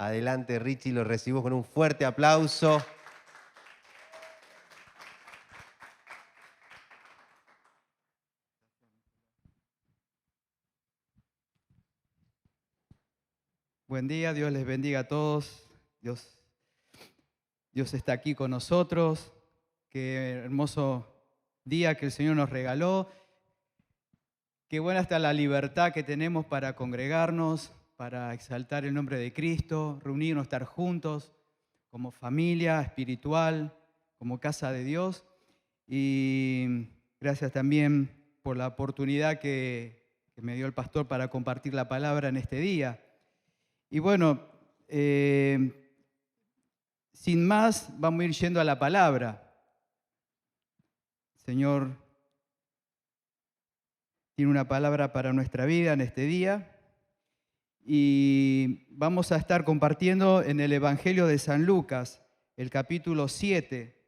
Adelante, Richie, lo recibimos con un fuerte aplauso. Buen día, Dios les bendiga a todos. Dios está aquí con nosotros. Qué hermoso día que el Señor nos regaló. Qué buena está la libertad que tenemos para congregarnos, para exaltar el nombre de Cristo, reunirnos, estar juntos como familia espiritual, como casa de Dios. Y gracias también por la oportunidad que me dio el pastor para compartir la palabra en este día. Y bueno, sin más, vamos a ir yendo a la palabra. El Señor tiene una palabra para nuestra vida en este día y vamos a estar compartiendo en el Evangelio de San Lucas, el capítulo 7.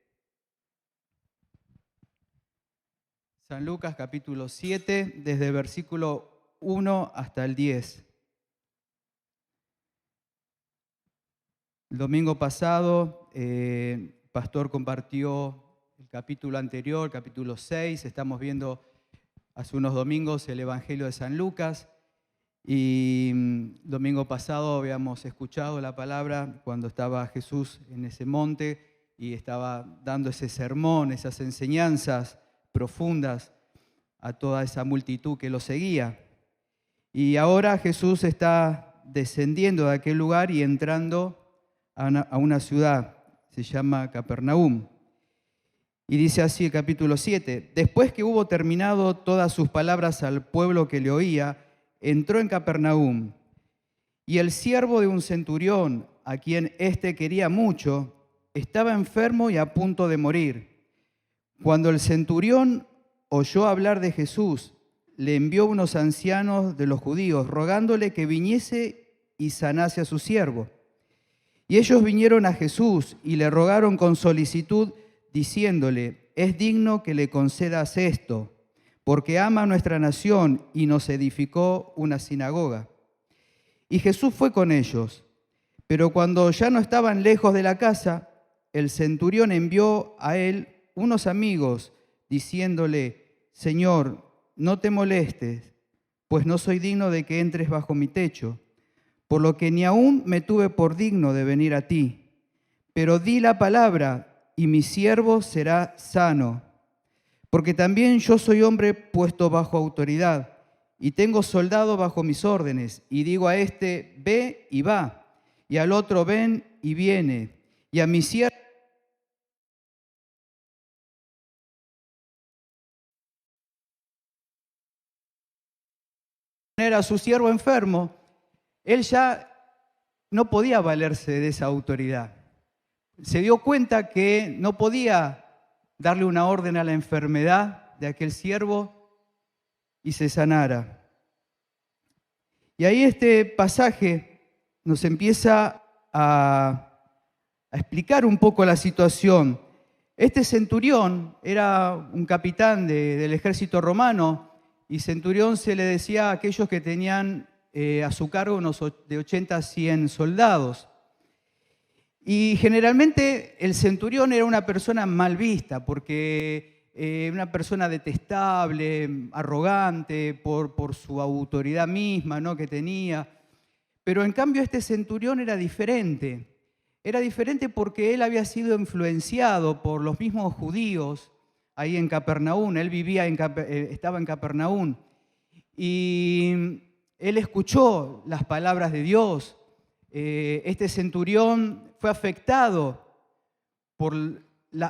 San Lucas, capítulo 7, desde el versículo 1 hasta el 10. El domingo pasado, el pastor compartió el capítulo anterior, capítulo 6. Estamos viendo hace unos domingos el Evangelio de San Lucas. Y domingo pasado habíamos escuchado la palabra cuando estaba Jesús en ese monte y estaba dando ese sermón, esas enseñanzas profundas a toda esa multitud que lo seguía. Y ahora Jesús está descendiendo de aquel lugar y entrando a una ciudad, se llama Capernaum. Y dice así el capítulo 7, después que hubo terminado todas sus palabras al pueblo que le oía, entró en Capernaum. Y el siervo de un centurión, a quien éste quería mucho, estaba enfermo y a punto de morir. Cuando el centurión oyó hablar de Jesús, le envió unos ancianos de los judíos, rogándole que viniese y sanase a su siervo. Y ellos vinieron a Jesús y le rogaron con solicitud, diciéndole, es digno que le concedas esto, porque ama a nuestra nación y nos edificó una sinagoga. Y Jesús fue con ellos, pero cuando ya no estaban lejos de la casa, el centurión envió a él unos amigos, diciéndole, Señor, no te molestes, pues no soy digno de que entres bajo mi techo, por lo que ni aún me tuve por digno de venir a ti. Pero di la palabra, y mi siervo será sano. Porque también yo soy hombre puesto bajo autoridad, y tengo soldado bajo mis órdenes, y digo a este, ve y va, y al otro, ven y viene, y a mi siervo, a su siervo enfermo, él ya no podía valerse de esa autoridad. Se dio cuenta que no podía darle una orden a la enfermedad de aquel siervo y se sanara. Y ahí este pasaje nos empieza a explicar un poco la situación. Este centurión era un capitán del ejército romano y centurión se le decía a aquellos que tenían a su cargo unos de 80 a 100 soldados. Y generalmente el centurión era una persona mal vista, porque una persona detestable, arrogante por su autoridad misma, ¿no?, que tenía. Pero en cambio este centurión era diferente. Era diferente porque él había sido influenciado por los mismos judíos ahí en Capernaum. Él estaba en Capernaum. Y él escuchó las palabras de Dios. Este centurión fue afectado por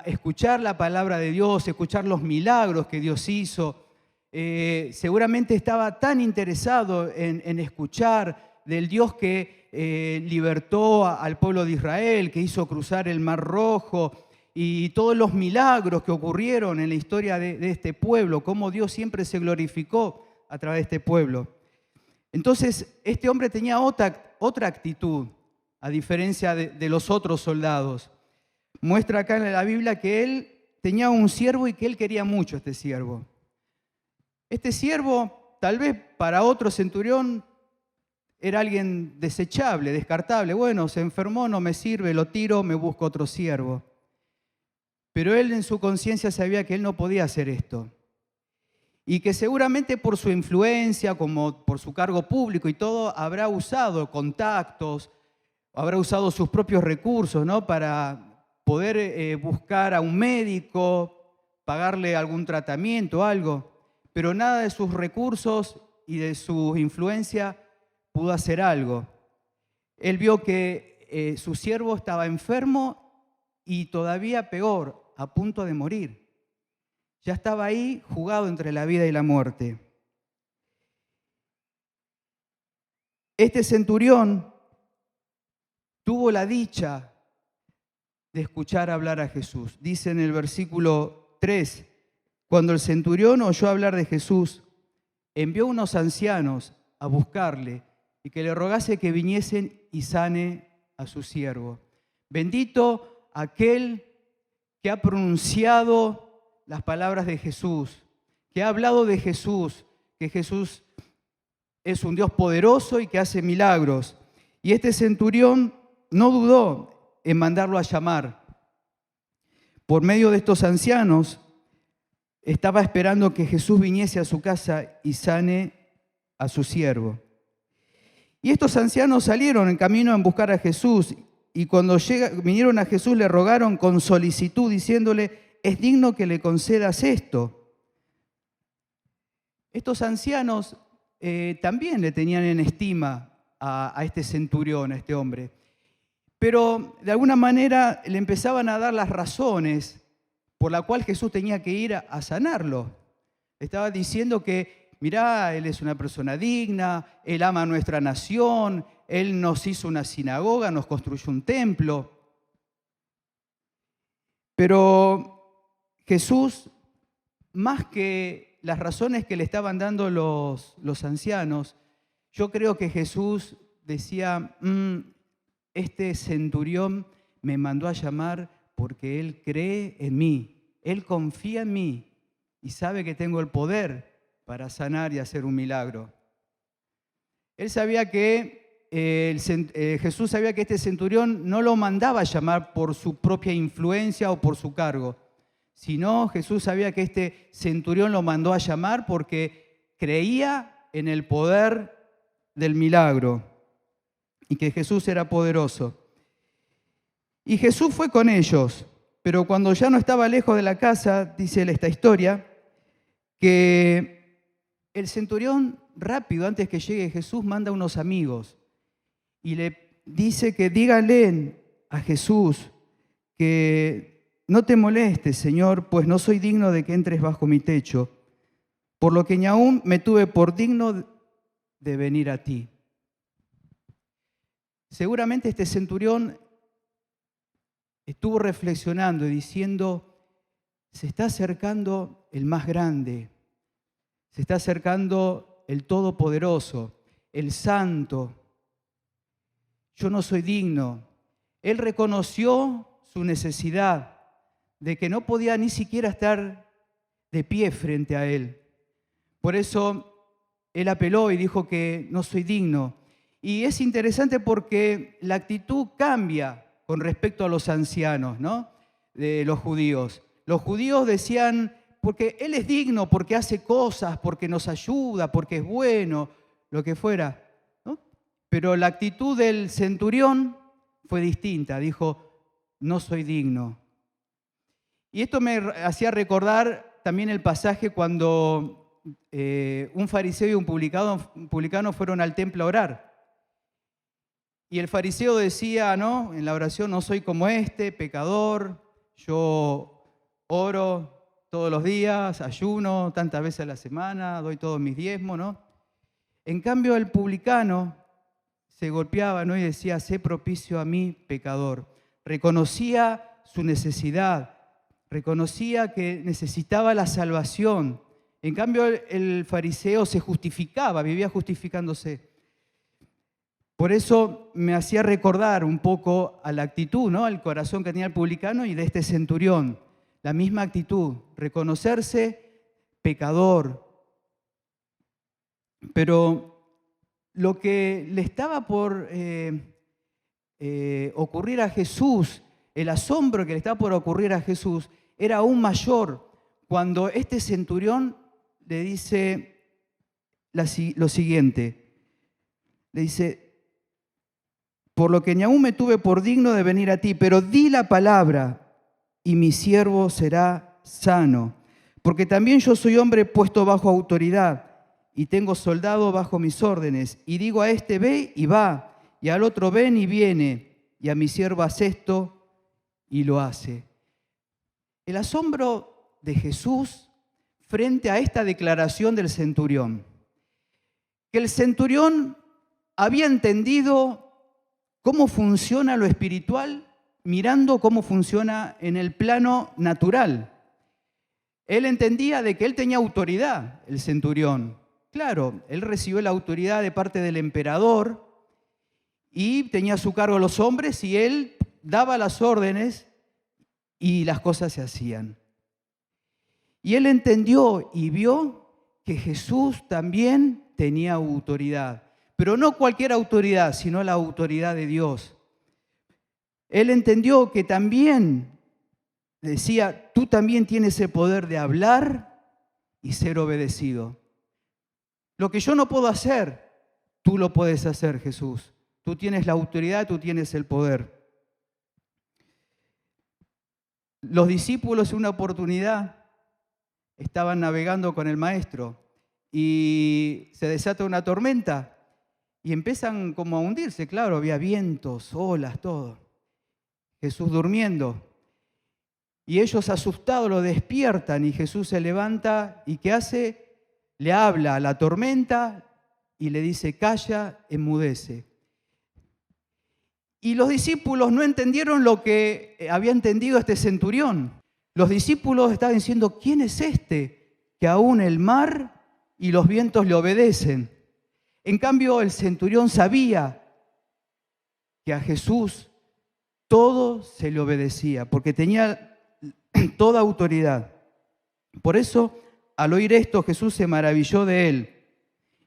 escuchar la palabra de Dios, escuchar los milagros que Dios hizo. Seguramente estaba tan interesado en escuchar del Dios que libertó al pueblo de Israel, que hizo cruzar el Mar Rojo y todos los milagros que ocurrieron en la historia de este pueblo, cómo Dios siempre se glorificó a través de este pueblo. Entonces, este hombre tenía otra actitud, a diferencia de los otros soldados. Muestra acá en la Biblia que él tenía un siervo y que él quería mucho a este siervo. Este siervo, tal vez para otro centurión, era alguien desechable, descartable. Bueno, se enfermó, no me sirve, lo tiro, me busco otro siervo. Pero él en su conciencia sabía que él no podía hacer esto. Y que seguramente por su influencia, como por su cargo público y todo, habrá usado contactos, habrá usado sus propios recursos, ¿no?, para poder buscar a un médico, pagarle algún tratamiento, algo. Pero nada de sus recursos y de su influencia pudo hacer algo. Él vio que su siervo estaba enfermo y todavía peor, a punto de morir. Ya estaba ahí jugado entre la vida y la muerte. Este centurión tuvo la dicha de escuchar hablar a Jesús. Dice en el versículo 3, cuando el centurión oyó hablar de Jesús, envió unos ancianos a buscarle y que le rogase que viniesen y sane a su siervo. Bendito aquel que ha pronunciado las palabras de Jesús, que ha hablado de Jesús, que Jesús es un Dios poderoso y que hace milagros. Y este centurión no dudó en mandarlo a llamar. Por medio de estos ancianos, estaba esperando que Jesús viniese a su casa y sane a su siervo. Y estos ancianos salieron en camino en buscar a Jesús, y cuando vinieron a Jesús le rogaron con solicitud, diciéndole, es digno que le concedas esto. Estos ancianos también le tenían en estima a este centurión, a este hombre. Pero de alguna manera le empezaban a dar las razones por la cual Jesús tenía que ir a sanarlo. Estaba diciendo que, mirá, él es una persona digna, él ama a nuestra nación, él nos hizo una sinagoga, nos construyó un templo. Pero Jesús, más que las razones que le estaban dando los ancianos, yo creo que Jesús decía, este centurión me mandó a llamar porque él cree en mí, él confía en mí y sabe que tengo el poder para sanar y hacer un milagro. Él sabía que, Jesús sabía que este centurión no lo mandaba a llamar por su propia influencia o por su cargo, sino Jesús sabía que este centurión lo mandó a llamar porque creía en el poder del milagro y que Jesús era poderoso. Y Jesús fue con ellos, pero cuando ya no estaba lejos de la casa, dice esta historia, que el centurión rápido, antes que llegue Jesús, manda a unos amigos y le dice que díganle a Jesús que no te molestes, Señor, pues no soy digno de que entres bajo mi techo, por lo que ni aún me tuve por digno de venir a ti. Seguramente este centurión estuvo reflexionando y diciendo, se está acercando el más grande, se está acercando el Todopoderoso, el Santo. Yo no soy digno. Él reconoció su necesidad de que no podía ni siquiera estar de pie frente a él. Por eso él apeló y dijo que no soy digno. Y es interesante porque la actitud cambia con respecto a los ancianos, ¿no?, de los judíos. Los judíos decían, porque él es digno, porque hace cosas, porque nos ayuda, porque es bueno, lo que fuera, ¿no? Pero la actitud del centurión fue distinta. Dijo, no soy digno. Y esto me hacía recordar también el pasaje cuando un fariseo y un publicano fueron al templo a orar. Y el fariseo decía, ¿no?, en la oración, no soy como este, pecador, yo oro todos los días, ayuno tantas veces a la semana, doy todos mis diezmos, ¿no? En cambio, el publicano se golpeaba, ¿no?, y decía, sé propicio a mí, pecador. Reconocía su necesidad, reconocía que necesitaba la salvación. En cambio, el fariseo se justificaba, vivía justificándose. Por eso me hacía recordar un poco a la actitud, ¿no?, al corazón que tenía el publicano y de este centurión. La misma actitud, reconocerse pecador. Pero lo que le estaba por ocurrir a Jesús, el asombro que le estaba por ocurrir a Jesús, era aún mayor cuando este centurión le dice lo siguiente. Le dice: por lo que ni aún me tuve por digno de venir a ti, pero di la palabra y mi siervo será sano. Porque también yo soy hombre puesto bajo autoridad y tengo soldado bajo mis órdenes. Y digo a este: ve y va, y al otro: ven y viene, y a mi siervo: haz esto, y lo hace. El asombro de Jesús frente a esta declaración del centurión. Que el centurión había entendido cómo funciona lo espiritual mirando cómo funciona en el plano natural. Él entendía de que él tenía autoridad, el centurión. Claro, él recibió la autoridad de parte del emperador y tenía a su cargo los hombres y él daba las órdenes y las cosas se hacían. Y él entendió y vio que Jesús también tenía autoridad, pero no cualquier autoridad, sino la autoridad de Dios. Él entendió que también decía: tú también tienes el poder de hablar y ser obedecido. Lo que yo no puedo hacer, tú lo puedes hacer, Jesús. Tú tienes la autoridad, tú tienes el poder. Los discípulos en una oportunidad estaban navegando con el maestro y se desata una tormenta y empiezan como a hundirse. Claro, había vientos, olas, todo. Jesús durmiendo. Y ellos asustados lo despiertan y Jesús se levanta y ¿qué hace? Le habla a la tormenta y le dice: calla, enmudece. Y los discípulos no entendieron lo que había entendido este centurión. Los discípulos estaban diciendo: ¿quién es este que aún el mar y los vientos le obedecen? En cambio, el centurión sabía que a Jesús todo se le obedecía, porque tenía toda autoridad. Por eso, al oír esto, Jesús se maravilló de él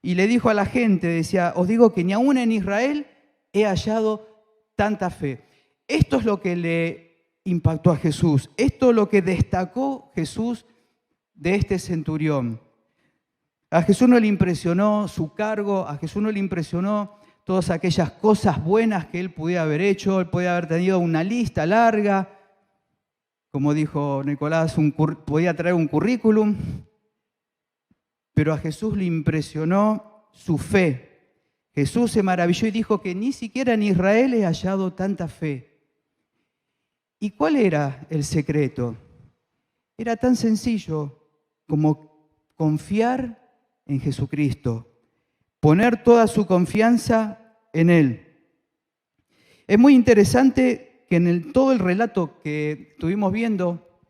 y le dijo a la gente, decía: os digo que ni aún en Israel he hallado tanta fe. Esto es lo que le impactó a Jesús. Esto es lo que destacó Jesús de este centurión. A Jesús no le impresionó su cargo, a Jesús no le impresionó todas aquellas cosas buenas que él podía haber hecho. Él podía haber tenido una lista larga, como dijo Nicolás, podía traer un currículum, pero a Jesús le impresionó su fe. Jesús se maravilló y dijo que ni siquiera en Israel he hallado tanta fe. ¿Y cuál era el secreto? Era tan sencillo como confiar en Jesucristo, poner toda su confianza en Él. Es muy interesante que en todo el relato que estuvimos viendo,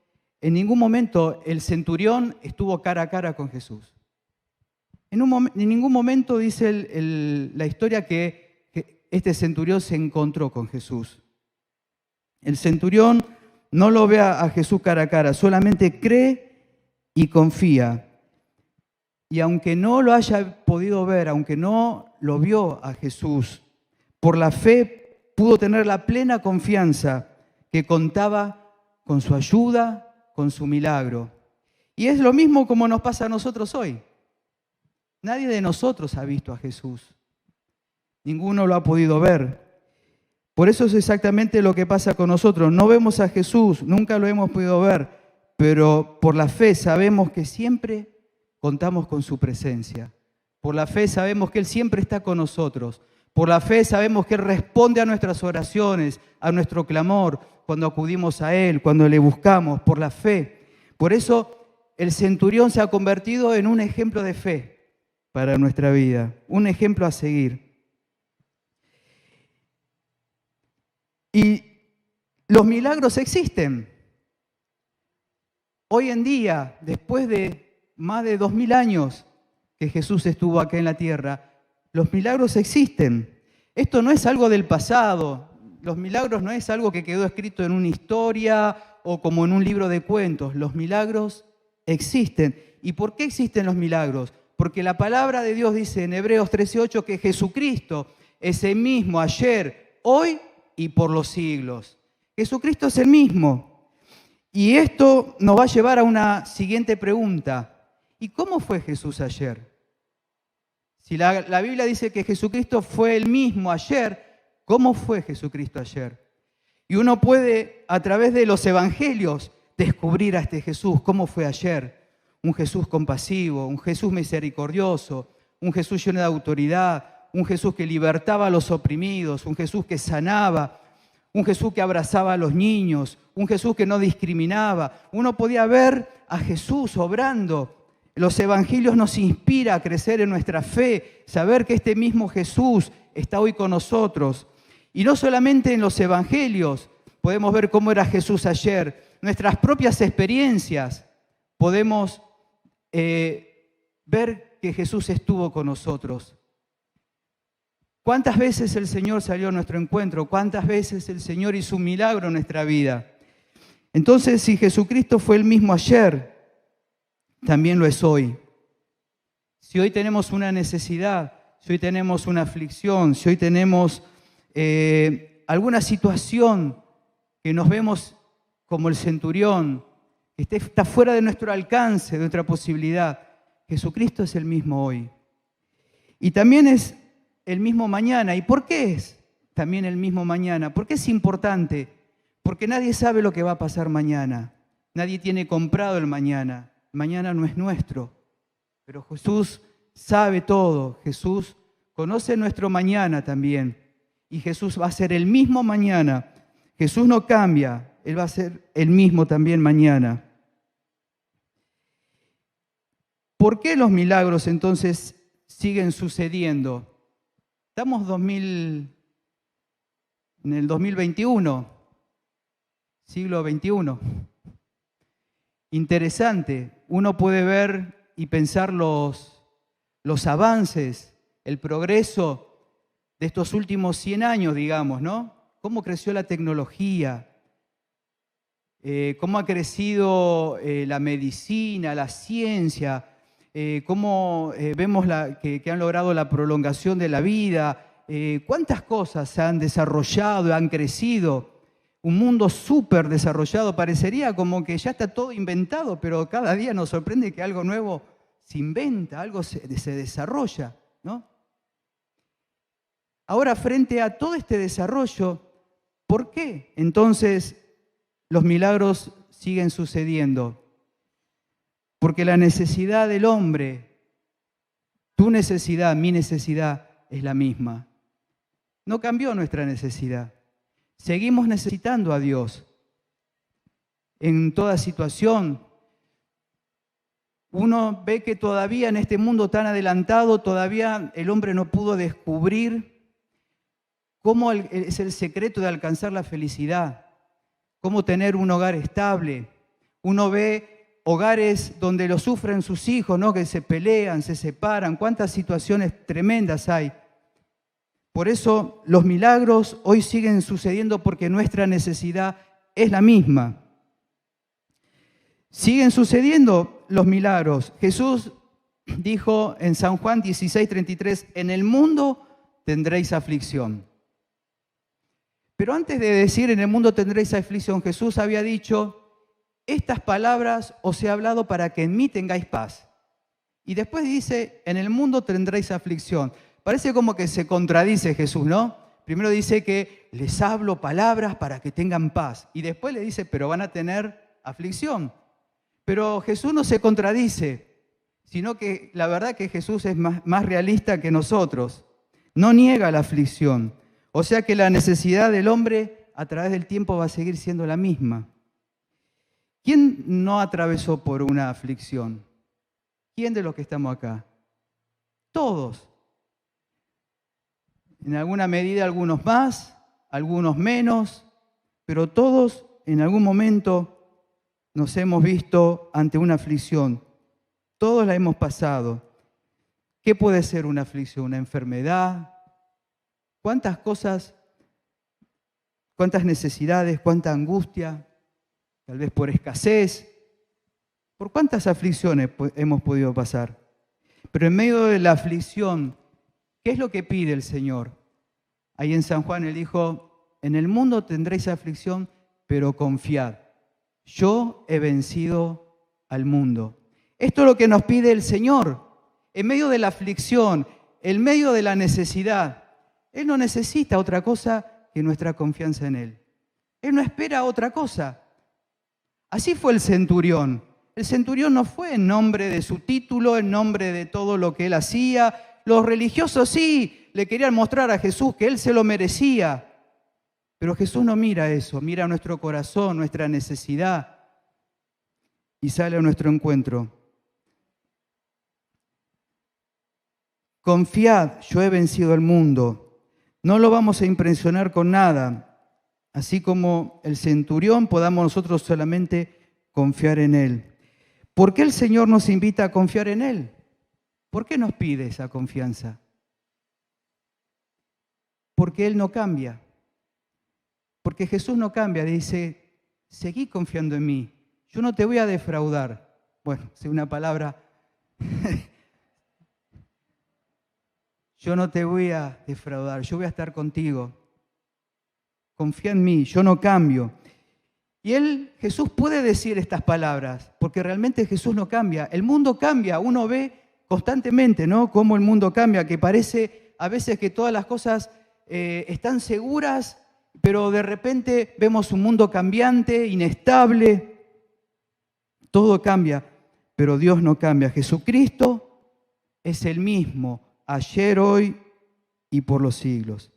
en ningún momento el centurión estuvo cara a cara con Jesús. En ningún momento dice la historia que este centurión se encontró con Jesús. El centurión no lo ve a Jesús cara a cara, solamente cree y confía. Y aunque no lo haya podido ver, aunque no lo vio a Jesús, por la fe pudo tener la plena confianza que contaba con su ayuda, con su milagro. Y es lo mismo como nos pasa a nosotros hoy. Nadie de nosotros ha visto a Jesús. Ninguno lo ha podido ver. Por eso es exactamente lo que pasa con nosotros. No vemos a Jesús, nunca lo hemos podido ver, pero por la fe sabemos que siempre contamos con su presencia. Por la fe sabemos que Él siempre está con nosotros. Por la fe sabemos que Él responde a nuestras oraciones, a nuestro clamor, cuando acudimos a Él, cuando le buscamos, por la fe. Por eso el centurión se ha convertido en un ejemplo de fe para nuestra vida, un ejemplo a seguir. Y los milagros existen. Hoy en día, después de más de 2000 años que Jesús estuvo acá en la tierra, los milagros existen. Esto no es algo del pasado. Los milagros no es algo que quedó escrito en una historia o como en un libro de cuentos. Los milagros existen. ¿Y por qué existen los milagros? porque la palabra de Dios dice en Hebreos 13:8 que Jesucristo es el mismo ayer, hoy y por los siglos. Jesucristo es el mismo. Y esto nos va a llevar a una siguiente pregunta. ¿Y cómo fue Jesús ayer? Si la Biblia dice que Jesucristo fue el mismo ayer, ¿cómo fue Jesucristo ayer? Y uno puede, a través de los evangelios, descubrir a este Jesús, cómo fue ayer. Un Jesús compasivo, un Jesús misericordioso, un Jesús lleno de autoridad, un Jesús que libertaba a los oprimidos, un Jesús que sanaba, un Jesús que abrazaba a los niños, un Jesús que no discriminaba. Uno podía ver a Jesús obrando. Los evangelios nos inspira a crecer en nuestra fe, saber que este mismo Jesús está hoy con nosotros. Y no solamente en los evangelios podemos ver cómo era Jesús ayer, nuestras propias experiencias podemos ver que Jesús estuvo con nosotros. ¿Cuántas veces el Señor salió a nuestro encuentro? ¿Cuántas veces el Señor hizo un milagro en nuestra vida? Entonces, si Jesucristo fue el mismo ayer, también lo es hoy. Si hoy tenemos una necesidad, si hoy tenemos una aflicción, si hoy tenemos alguna situación que nos vemos como el centurión, que está fuera de nuestro alcance, de nuestra posibilidad, Jesucristo es el mismo hoy. Y también es el mismo mañana. ¿Y por qué es también el mismo mañana? ¿Por qué es importante? Porque nadie sabe lo que va a pasar mañana. Nadie tiene comprado el mañana. Mañana no es nuestro, pero Jesús sabe todo. Jesús conoce nuestro mañana también. Y Jesús va a ser el mismo mañana. Jesús no cambia, Él va a ser el mismo también mañana. ¿Por qué los milagros entonces siguen sucediendo? Estamos en el 2021, siglo XXI. Interesante, uno puede ver y pensar los avances, el progreso de estos últimos 100 años, digamos, ¿no? Cómo creció la tecnología, cómo ha crecido la medicina, la ciencia, cómo vemos que han logrado la prolongación de la vida, cuántas cosas se han desarrollado, han crecido. Un mundo súper desarrollado, parecería como que ya está todo inventado, pero cada día nos sorprende que algo nuevo se inventa, algo se desarrolla, ¿no? Ahora, frente a todo este desarrollo, ¿por qué entonces los milagros siguen sucediendo? Porque la necesidad del hombre, tu necesidad, mi necesidad, es la misma. No cambió nuestra necesidad. Seguimos necesitando a Dios en toda situación. Uno ve que todavía en este mundo tan adelantado, todavía el hombre no pudo descubrir cómo es el secreto de alcanzar la felicidad, cómo tener un hogar estable. Uno ve hogares donde lo sufren sus hijos, ¿no? Que se pelean, se separan. Cuántas situaciones tremendas hay. Por eso los milagros hoy siguen sucediendo porque nuestra necesidad es la misma. Siguen sucediendo los milagros. Jesús dijo en San Juan 16:33, en el mundo tendréis aflicción. Pero antes de decir en el mundo tendréis aflicción, Jesús había dicho, estas palabras os he hablado para que en mí tengáis paz. Y después dice, en el mundo tendréis aflicción. Parece como que se contradice Jesús, ¿no? Primero dice que les hablo palabras para que tengan paz. Y después le dice, pero van a tener aflicción. Pero Jesús no se contradice, sino que la verdad que Jesús es más realista que nosotros. No niega la aflicción. O sea que la necesidad del hombre a través del tiempo va a seguir siendo la misma. ¿Quién no atravesó por una aflicción? ¿Quién de los que estamos acá? Todos. En alguna medida algunos más, algunos menos, pero todos en algún momento nos hemos visto ante una aflicción. Todos la hemos pasado. ¿Qué puede ser una aflicción? ¿Una enfermedad? ¿Cuántas cosas, cuántas necesidades, cuánta angustia? Tal vez por escasez. ¿Por cuántas aflicciones hemos podido pasar? Pero en medio de la aflicción, ¿qué es lo que pide el Señor? Ahí en San Juan Él dijo, en el mundo tendréis aflicción, pero confiad, yo he vencido al mundo. Esto es lo que nos pide el Señor. En medio de la aflicción, en medio de la necesidad, Él no necesita otra cosa que nuestra confianza en Él. Él no espera otra cosa. Así fue el centurión. El centurión no fue en nombre de su título, en nombre de todo lo que él hacía. Los religiosos sí le querían mostrar a Jesús que él se lo merecía. Pero Jesús no mira eso, mira nuestro corazón, nuestra necesidad y sale a nuestro encuentro. Confiad, yo he vencido el mundo. No lo vamos a impresionar con nada. Así como el centurión, podamos nosotros solamente confiar en Él. ¿Por qué el Señor nos invita a confiar en Él? ¿Por qué nos pide esa confianza? Porque Él no cambia. Porque Jesús no cambia. Dice, seguí confiando en mí. Yo no te voy a defraudar. Bueno, es una palabra. Yo no te voy a defraudar. Yo voy a estar contigo. Confía en mí, yo no cambio. Y Jesús puede decir estas palabras, porque realmente Jesús no cambia. El mundo cambia, uno ve constantemente, ¿no?, cómo el mundo cambia, que parece a veces que todas las cosas están seguras, pero de repente vemos un mundo cambiante, inestable. Todo cambia, pero Dios no cambia. Jesucristo es el mismo, ayer, hoy y por los siglos.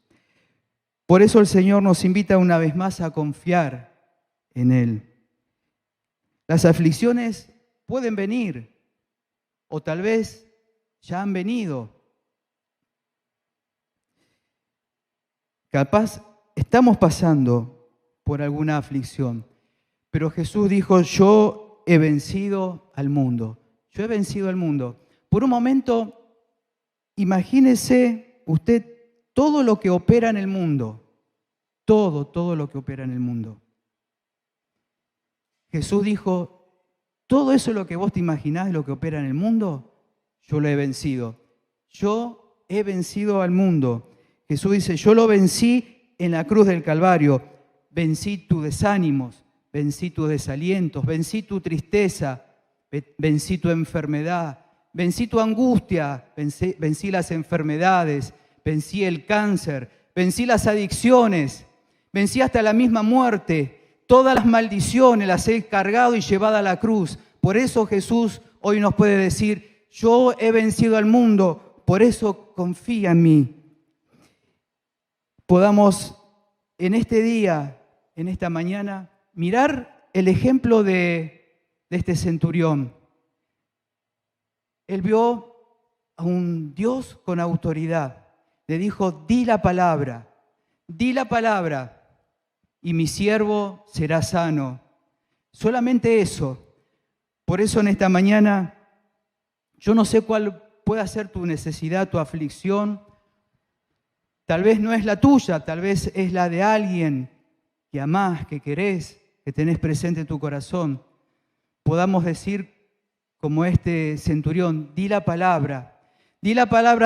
Por eso el Señor nos invita una vez más a confiar en Él. Las aflicciones pueden venir, o tal vez ya han venido. Capaz estamos pasando por alguna aflicción, pero Jesús dijo, yo he vencido al mundo. Yo he vencido al mundo. Por un momento, imagínese usted todo lo que opera en el mundo, todo lo que opera en el mundo. Jesús dijo, todo eso lo que vos te imaginás, lo que opera en el mundo, yo lo he vencido. Yo he vencido al mundo. Jesús dice, yo lo vencí en la cruz del Calvario. Vencí tus desánimos, vencí tus desalientos, vencí tu tristeza, vencí tu enfermedad, vencí tu angustia, vencí las enfermedades, vencí el cáncer, vencí las adicciones, vencí hasta la misma muerte. Todas las maldiciones las he cargado y llevado a la cruz. Por eso Jesús hoy nos puede decir, yo he vencido al mundo, por eso confía en mí. Podamos en este día, en esta mañana, mirar el ejemplo de este centurión. Él vio a un Dios con autoridad. Le dijo, di la palabra, y mi siervo será sano. Solamente eso. Por eso en esta mañana, yo no sé cuál pueda ser tu necesidad, tu aflicción. Tal vez no es la tuya, tal vez es la de alguien que amás, que querés, que tenés presente en tu corazón. Podamos decir, como este centurión, di la palabra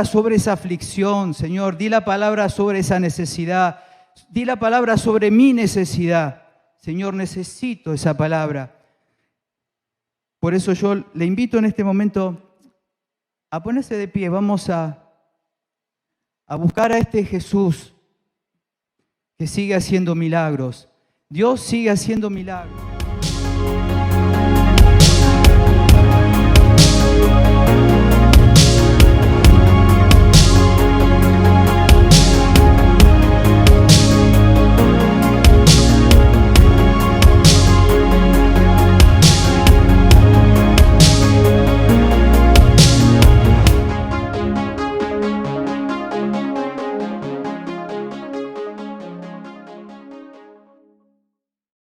sobre esa aflicción, Señor, di la palabra sobre esa necesidad, di la palabra sobre mi necesidad. Señor, necesito esa palabra. Por eso yo le invito en este momento a ponerse de pie. Vamos a buscar a este Jesús que sigue haciendo milagros. Dios sigue haciendo milagros.